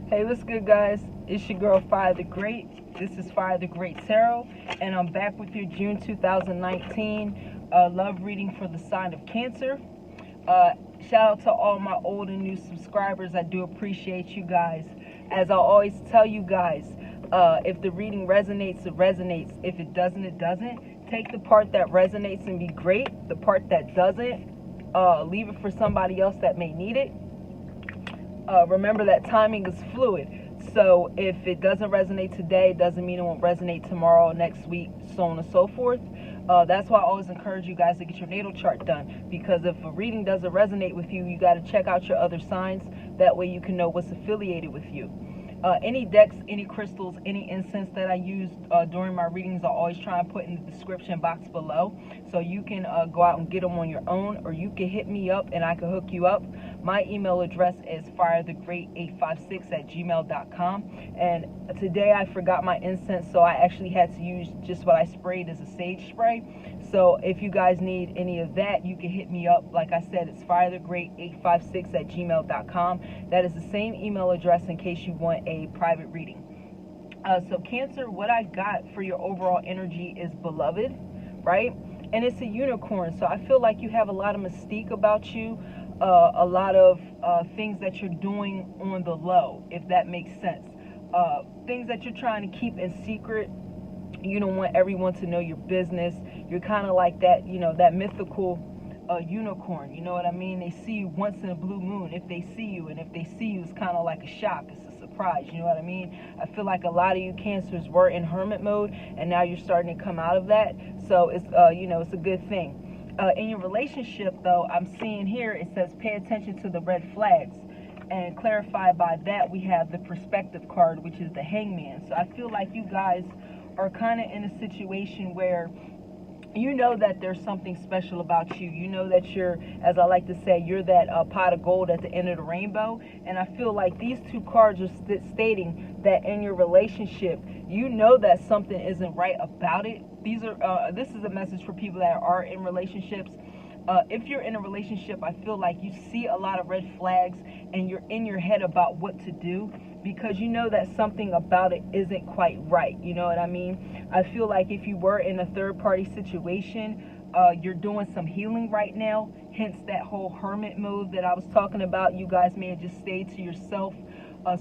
Hey, what's good, guys? It's your girl Fire the Great. This is Fire the Great Tarot, and I'm back with your June 2019 love reading for the sign of Cancer. Shout out to all my old and new subscribers. I do appreciate you guys. As I always tell you guys, if the reading resonates, it resonates. If it doesn't, it doesn't. Take the part that resonates and be great. The part that doesn't, leave it for somebody else that may need it. Remember that timing is fluid. So if it doesn't resonate today, doesn't mean it won't resonate tomorrow, next week, so on and so forth. That's why I always encourage you guys to get your natal chart done. Because if a reading doesn't resonate with you, you got to check out your other signs. That way you can know what's affiliated with you. Any decks, any crystals, any incense that I use during my readings, I always try and put in the description box below. So you can go out and get them on your own, or you can hit me up and I can hook you up. My email address is firethegreat856@gmail.com. And today I forgot my incense, so I actually had to use just what I sprayed as a sage spray. So if you guys need any of that, you can hit me up. Like I said, it's firethegreat856@gmail.com. That is the same email address in case you want a private reading. So Cancer, what I got for your overall energy is beloved, right? And it's a unicorn. So I feel like you have a lot of mystique about you, a lot of things that you're doing on the low, if that makes sense. Things that you're trying to keep in secret. You don't want everyone to know your business. You're kind of like that, that mythical unicorn. You know what I mean? They see you once in a blue moon, if they see you. And if they see you, it's kind of like a shock. It's a surprise. You know what I mean? I feel like a lot of you Cancers were in hermit mode, and now you're starting to come out of that. So it's, it's a good thing. In your relationship, though, I'm seeing here, it says pay attention to the red flags. And clarified by that, we have the perspective card, which is the hangman. So I feel like you guys are kind of in a situation where you know that there's something special about you. You know that you're, as I like to say, you're that pot of gold at the end of the rainbow. And I feel like these two cards are stating that in your relationship, you know that something isn't right about it. This is a message for people that are in relationships. If you're in a relationship, I feel like you see a lot of red flags and you're in your head about what to do, because you know that something about it isn't quite right. You know what I mean? I feel like if you were in a third-party situation, you're doing some healing right now, hence that whole hermit mode that I was talking about. You guys may have just stayed to yourself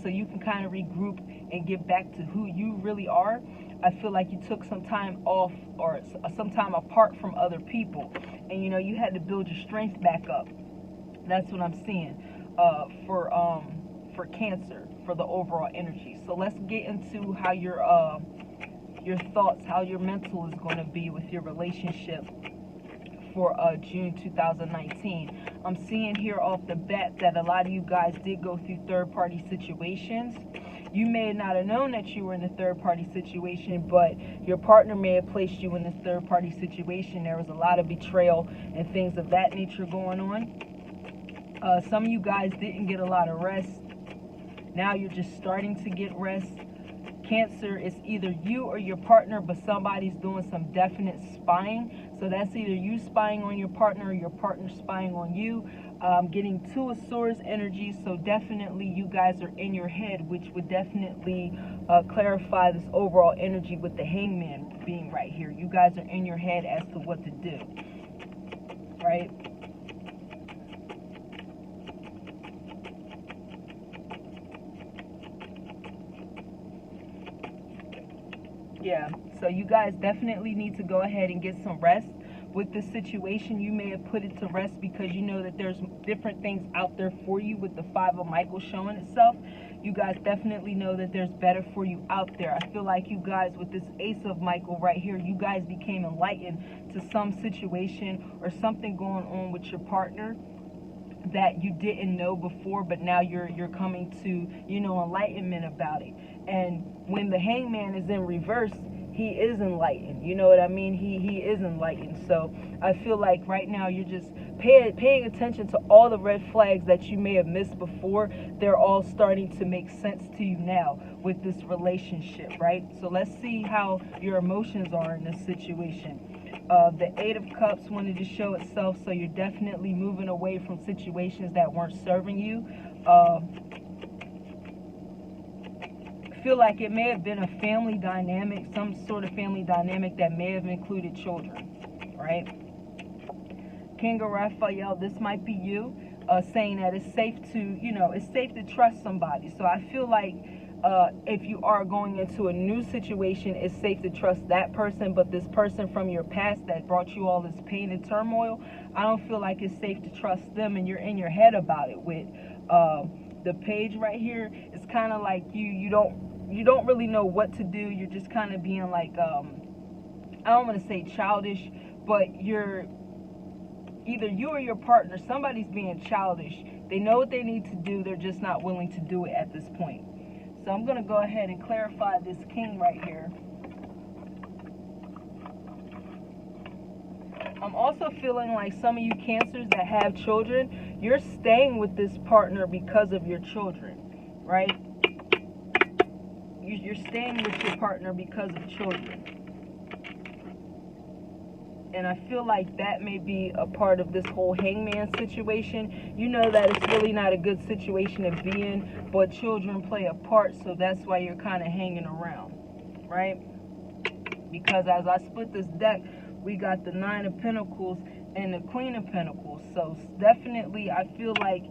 so you can kind of regroup and get back to who you really are. I feel like you took some time off or some time apart from other people, and you had to build your strength back up. That's what I'm seeing for Cancer, for the overall energy. So let's get into how your thoughts, how your mental is going to be with your relationship for June 2019. I'm seeing here off the bat that a lot of you guys did go through third-party situations. You may not have known that you were in a third-party situation, but your partner may have placed you in this third-party situation. There was a lot of betrayal and things of that nature going on. Some of you guys didn't get a lot of rest. Now you're just starting to get rest. Cancer, it's either you or your partner, but somebody's doing some definite spying. So that's either you spying on your partner or your partner spying on you. Getting Two of Swords energy, so definitely you guys are in your head, which would definitely clarify this overall energy with the hangman being right here. You guys are in your head as to what to do, right? Yeah, so you guys definitely need to go ahead and get some rest with this situation. You may have put it to rest because you know that there's different things out there for you with the Five of Michael showing itself. You guys definitely know that there's better for you out there. I feel like you guys, with this Ace of Michael right here, you guys became enlightened to some situation or something going on with your partner that you didn't know before, but now you're coming to, enlightenment about it. And when the hangman is in reverse, he is enlightened. You know what I mean? He is enlightened. So I feel like right now you're just paying attention to all the red flags that you may have missed before. They're all starting to make sense to you now with this relationship, right? So let's see how your emotions are in this situation. The Eight of Cups wanted to show itself, so you're definitely moving away from situations that weren't serving you. feel like it may have been a family dynamic, some sort of family dynamic that may have included children, right? King of Raphael, this might be you, saying that it's safe to, it's safe to trust somebody. So I feel like if you are going into a new situation, it's safe to trust that person. But this person from your past that brought you all this pain and turmoil, I don't feel like it's safe to trust them, and you're in your head about it. With the page right here, it's kind of like you don't really know what to do. You're just kind of being like, I don't want to say childish, but you're either you or your partner, somebody's being childish. They know what they need to do, they're just not willing to do it at this point. So I'm going to go ahead and clarify this king right here. I'm also feeling like some of you Cancers that have children, you're staying with this partner because of your children, right? You're staying with your partner because of children. And I feel like that may be a part of this whole hangman situation. You know that it's really not a good situation to be in, but children play a part, so that's why you're kind of hanging around, right? Because as I split this deck, we got the Nine of Pentacles and the Queen of Pentacles. So definitely I feel like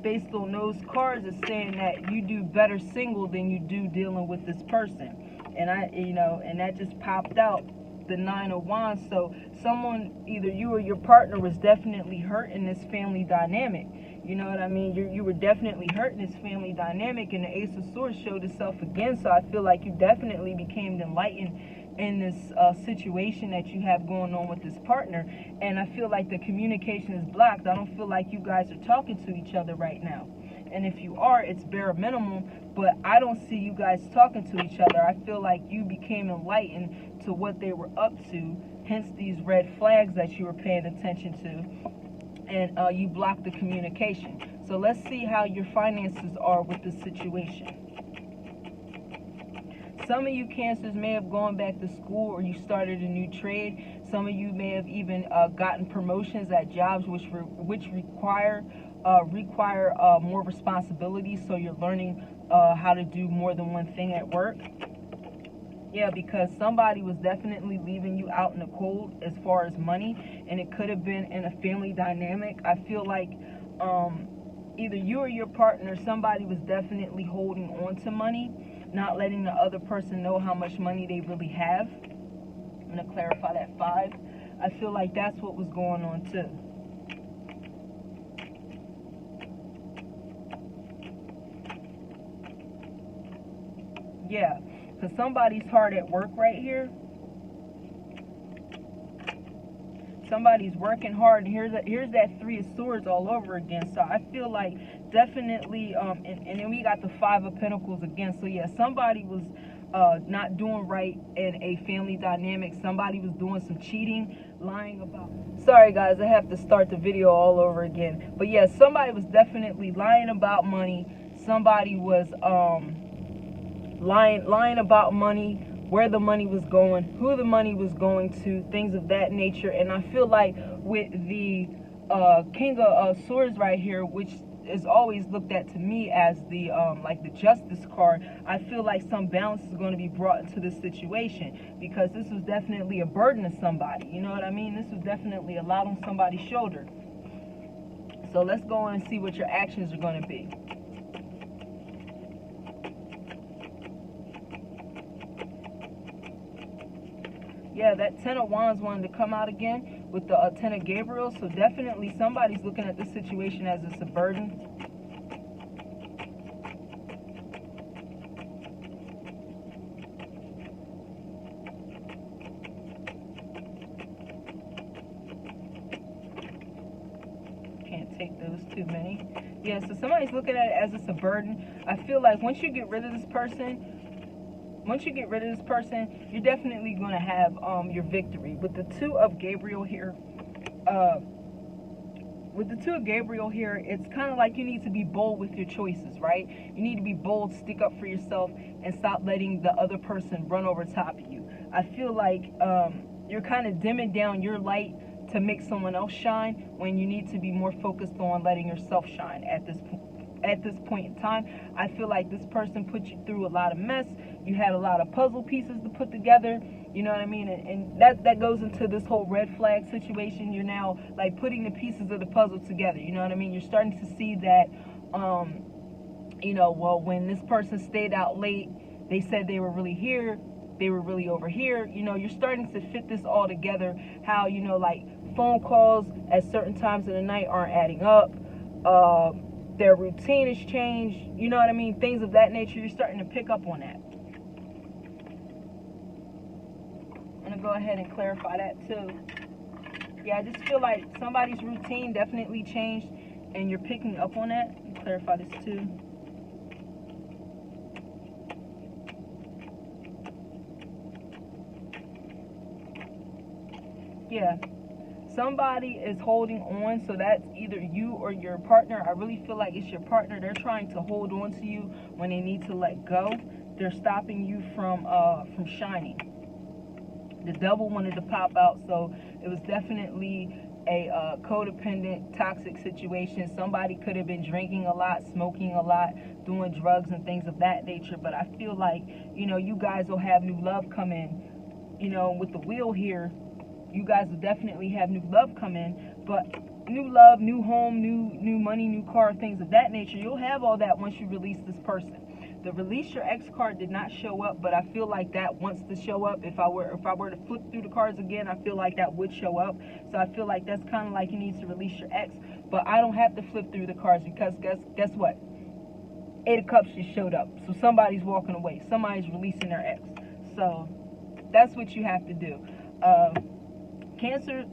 based on those cards, it's saying that you do better single than you do dealing with this person. And and that just popped out. The Nine of Wands. So someone, either you or your partner, was definitely hurt in this family dynamic. You know what I mean? You were definitely hurt in this family dynamic, and the Ace of Swords showed itself again. So I feel like you definitely became enlightened in this situation that you have going on with this partner. And I feel like the communication is blocked. I don't feel like you guys are talking to each other right now. And if you are, it's bare minimum, but I don't see you guys talking to each other. I feel like you became enlightened to what they were up to, hence these red flags that you were paying attention to, and you blocked the communication. So let's see how your finances are with this situation. Some of you Cancers may have gone back to school, or you started a new trade. Some of you may have even gotten promotions at jobs which require more responsibility, so you're learning how to do more than one thing at work. Yeah, because somebody was definitely leaving you out in the cold as far as money, and it could have been in a family dynamic. I feel like either you or your partner, somebody was definitely holding on to money, not letting the other person know how much money they really have. I'm going to clarify that 5. I feel like that's what was going on too. Yeah, because somebody's hard at work right here. Somebody's working hard, and here's that 3 of Swords all over again. So I feel like definitely, and then we got the 5 of Pentacles again. So yeah, somebody was not doing right in a family dynamic. Somebody was doing some cheating, lying about. Sorry guys, I have to start the video all over again. But yeah, somebody was definitely lying about money. Somebody was lying about money, where the money was going, who the money was going to, things of that nature. And I feel like with the King of Swords right here, which is always looked at to me as the like the Justice card, I feel like some balance is going to be brought into this situation, because this was definitely a burden to somebody. You know what I mean? This was definitely a lot on somebody's shoulder. So let's go on and see what your actions are going to be. Yeah, that 10 of Wands wanted to come out again with the 10 of Gabriel. So definitely somebody's looking at this situation as it's a burden. Can't take those too many. Yeah, so somebody's looking at it as it's a burden. I feel like once you get rid of this person, you're definitely going to have your victory. With the 2 of Gabriel here, it's kind of like you need to be bold with your choices, right? You need to be bold, stick up for yourself, and stop letting the other person run over top of you. I feel like you're kind of dimming down your light to make someone else shine, when you need to be more focused on letting yourself shine at this point. at this point in time. I feel like this person put you through a lot of mess. You had a lot of puzzle pieces to put together. You know what I mean? And that goes into this whole red flag situation. You're now like putting the pieces of the puzzle together. You know what I mean? You're starting to see that, you know, well, when this person stayed out late, they said they were really here. They were really over here. You know, you're starting to fit this all together. How, you know, like phone calls at certain times of the night aren't adding up. Their routine has changed. You know what I mean? Things of that nature. You're starting to pick up on that. I'm going to go ahead and clarify that too. Yeah, I just feel like somebody's routine definitely changed and you're picking up on that. Let me clarify this too. Yeah, somebody is holding on, so that's either you or your partner. I really feel like it's your partner. They're trying to hold on to you when they need to let go. They're stopping you from shining. The devil wanted to pop out, so it was definitely a codependent, toxic situation. Somebody could have been drinking a lot, smoking a lot, doing drugs and things of that nature. But I feel like, you know, you guys will have new love come in. You know, with the wheel here, you guys will definitely have new love come in. But new love, new home, new money, new car, things of that nature, you'll have all that once you release this person. The release your ex card did not show up, but I feel like that wants to show up. If I were to flip through the cards again, I feel like that would show up. So I feel like that's kind of like you need to release your ex. But I don't have to flip through the cards because guess what? 8 of Cups just showed up. So somebody's walking away. Somebody's releasing their ex. So that's what you have to do. Cancer,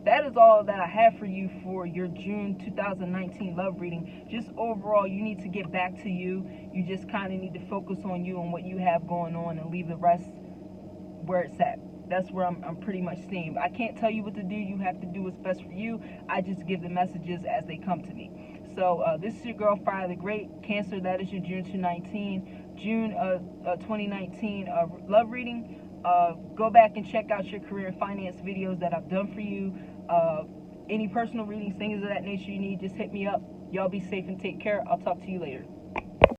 that is all that I have for you for your June 2019 love reading. Just overall, you need to get back to you. You just kind of need to focus on you and what you have going on and leave the rest where it's at. That's where I'm pretty much seeing. I can't tell you what to do. You have to do what's best for you. I just give the messages as they come to me. So this is your girl, Fire the Great. Cancer, that is your June 2019 love reading. Go back and check out your career and finance videos that I've done for you. Any personal readings, things of that nature you need, just hit me up. Y'all be safe and take care. I'll talk to you later.